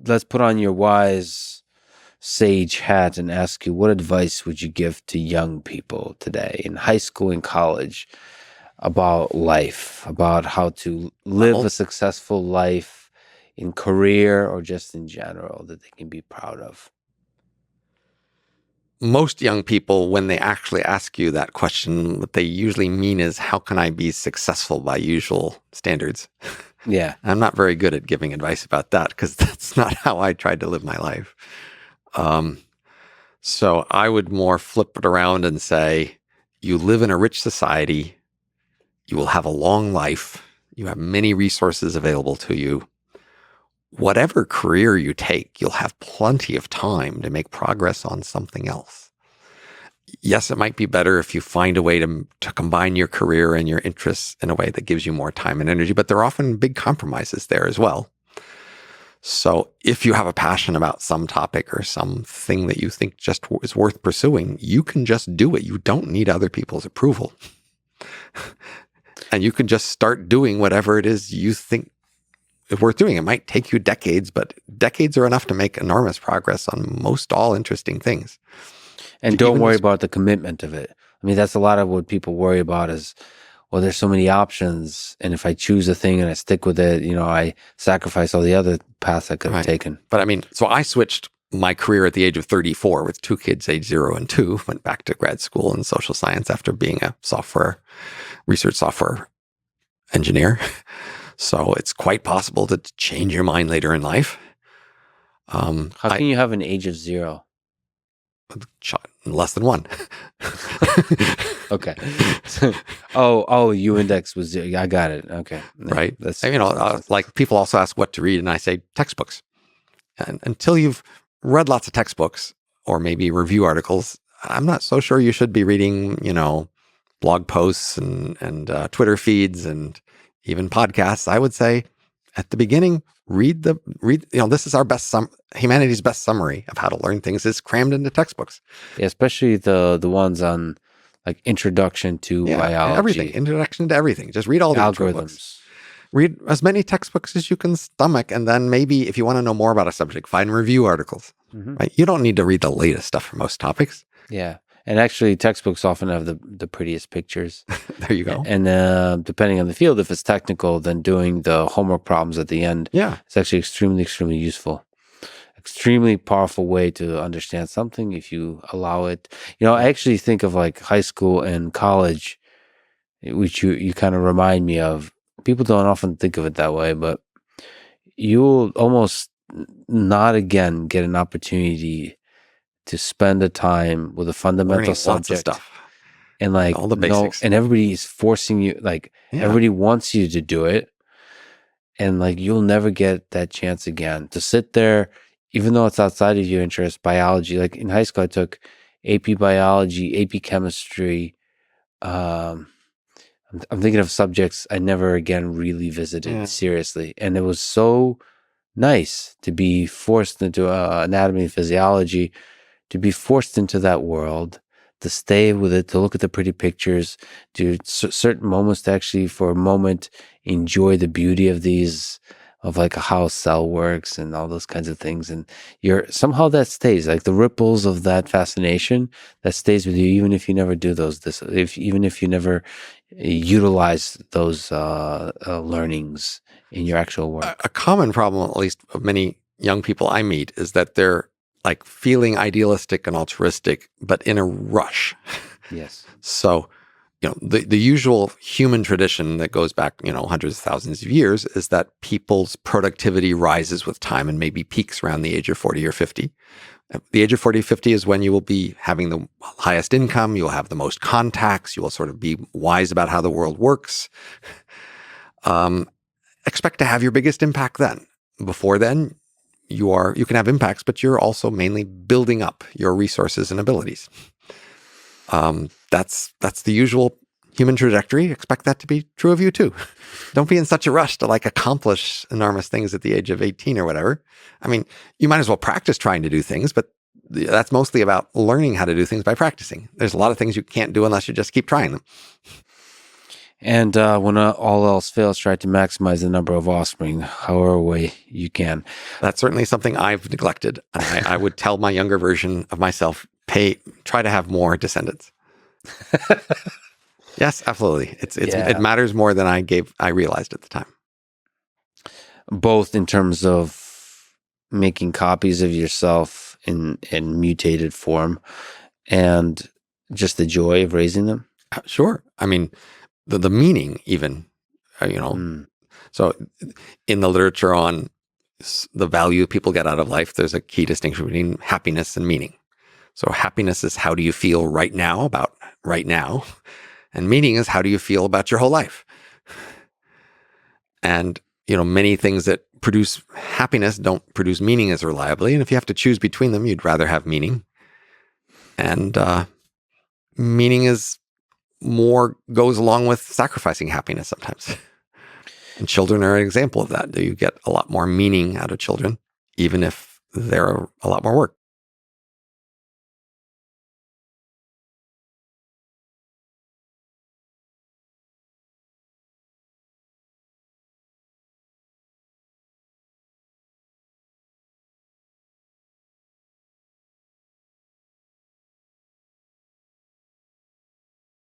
let's put on your wise sage hat and ask you, what advice would you give to young people today in high school and college about life, about how to live a successful life in career or just in general that they can be proud of? Most young people, when they actually ask you that question, what they usually mean is, how can I be successful by usual standards? Yeah. I'm not very good at giving advice about that because that's not how I tried to live my life. So I would more flip it around and say, you live in a rich society, you will have a long life, you have many resources available to you. Whatever career you take, you'll have plenty of time to make progress on something else. Yes, it might be better if you find a way to combine your career and your interests in a way that gives you more time and energy, but there are often big compromises there as well. So if you have a passion about some topic or something that you think just is worth pursuing, you can just do it. You don't need other people's approval. And you can just start doing whatever it is you think is worth doing. It might take you decades, but decades are enough to make enormous progress on most all interesting things. And don't worry about the commitment of it. I mean, that's a lot of what people worry about is, well, there's so many options, and if I choose a thing and I stick with it, I sacrifice all the other paths I could have taken. But I mean, so I switched my career at the age of 34 with 2 kids, age 0 and 2, went back to grad school in social science after being a research software engineer. So it's quite possible to change your mind later in life. How can you have an age of 0? Less than 1. Okay. Oh, U index was 0. I got it. Okay. Right. Like people also ask what to read, and I say textbooks. And until you've read lots of textbooks or maybe review articles, I'm not so sure you should be reading, blog posts and Twitter feeds and even podcasts. I would say at the beginning, read. This is our humanity's best summary of how to learn things is crammed into textbooks. Yeah, especially the ones on like introduction to biology. Everything, introduction to everything. Just read all the algorithms. Read as many textbooks as you can stomach, and then maybe if you want to know more about a subject, find review articles. Mm-hmm. Right? You don't need to read the latest stuff for most topics. Yeah. And actually, textbooks often have the prettiest pictures. There you go. And depending on the field, if it's technical, then doing the homework problems at the end, it's actually extremely, extremely useful. Extremely powerful way to understand something if you allow it. I actually think of like high school and college, which you kind of remind me of. People don't often think of it that way, but you'll almost not again get an opportunity to spend the time with a fundamental subject and like all the basics. And everybody is forcing you, everybody wants you to do it, and like you'll never get that chance again to sit there, even though it's outside of your interest. Biology, like in high school, I took AP biology, AP chemistry. I'm thinking of subjects I never again really visited seriously, and it was so nice to be forced into anatomy and physiology. To be forced into that world, to stay with it, to look at the pretty pictures, to certain moments to actually, for a moment, enjoy the beauty of these, of like how a cell works and all those kinds of things. And somehow that stays, like the ripples of that fascination that stays with you, even if you never do even if you never utilize those learnings in your actual work. A common problem, at least of many young people I meet, is that they're like feeling idealistic and altruistic, but in a rush. Yes. So, the usual human tradition that goes back, hundreds of thousands of years is that people's productivity rises with time and maybe peaks around the age of 40 or 50. The age of 40, 50 is when you will be having the highest income. You'll have the most contacts. You will sort of be wise about how the world works. Expect to have your biggest impact then. Before then, you can have impacts, but you're also mainly building up your resources and abilities. That's the usual human trajectory. Expect that to be true of you too. Don't be in such a rush to like accomplish enormous things at the age of 18 or whatever. I mean, you might as well practice trying to do things, but that's mostly about learning how to do things by practicing. There's a lot of things you can't do unless you just keep trying them. And when all else fails, try to maximize the number of offspring, however way you can. That's certainly something I've neglected. And I would tell my younger version of myself, try to have more descendants. Yes, absolutely. It matters more than I realized at the time. Both in terms of making copies of yourself in mutated form and just the joy of raising them. Sure. I mean, the meaning even, So in the literature on the value people get out of life, there's a key distinction between happiness and meaning. So happiness is how do you feel right now about right now? And meaning is how do you feel about your whole life? And, many things that produce happiness don't produce meaning as reliably. And if you have to choose between them, you'd rather have meaning. And meaning goes along with sacrificing happiness sometimes. And children are an example of that. You get a lot more meaning out of children, even if they're a lot more work.